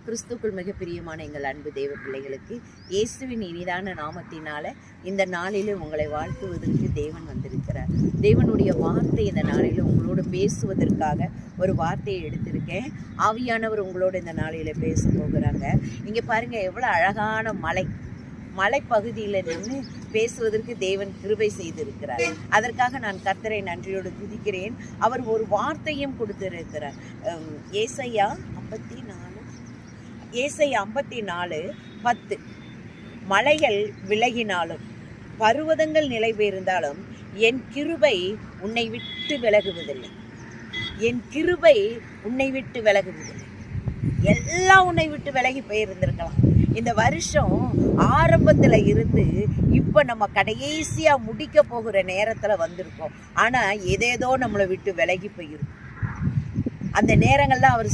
கிறிஸ்துக்குள் மிக பிரியமான எங்கள் அன்பு தேவ பிள்ளைகளுக்கு இயேசுவின் இனிதான நாமத்தினால இந்த நாளிலும் உங்களை வாழ்த்துவதற்கு தேவன் வந்திருக்கிறார். தேவனுடைய வார்த்தை இந்த நாளில் உங்களோடு பேசுவதற்காக ஒரு வார்த்தையை எடுத்திருக்கேன். ஆவியானவர் உங்களோடு இந்த நாளில் பேச போகிறாங்க. இங்கே பாருங்க, எவ்வளோ அழகான மலைப்பகுதியில் நின்று பேசுவதற்கு தேவன் கிருபை செய்திருக்கிறார். அதற்காக நான் கர்த்தரை நன்றியோடு துதிக்கிறேன். அவர் ஒரு வார்த்தையும் கொடுத்திருக்கிறார். ஏசாயா 54:10 மலைகள் விலகினாலும் பர்வதங்கள் நிலை பெயர்ந்தாலும் என் கிருபை உன்னை விட்டு விலகுவதில்லை. என் கிருபை உன்னை விட்டு விலகுவதில்லை. எல்லாம் உன்னை விட்டு விலகி போயிருந்திருக்கலாம். இந்த வருஷம் ஆரம்பத்தில் இருந்து இப்போ நம்ம கடைசியாக முடிக்க போகிற நேரத்தில் வந்திருக்கோம். ஆனால் ஏதேதோ நம்மளை விட்டு விலகி போயிருக்கும். அந்த நேரங்கள்லாம் அவர்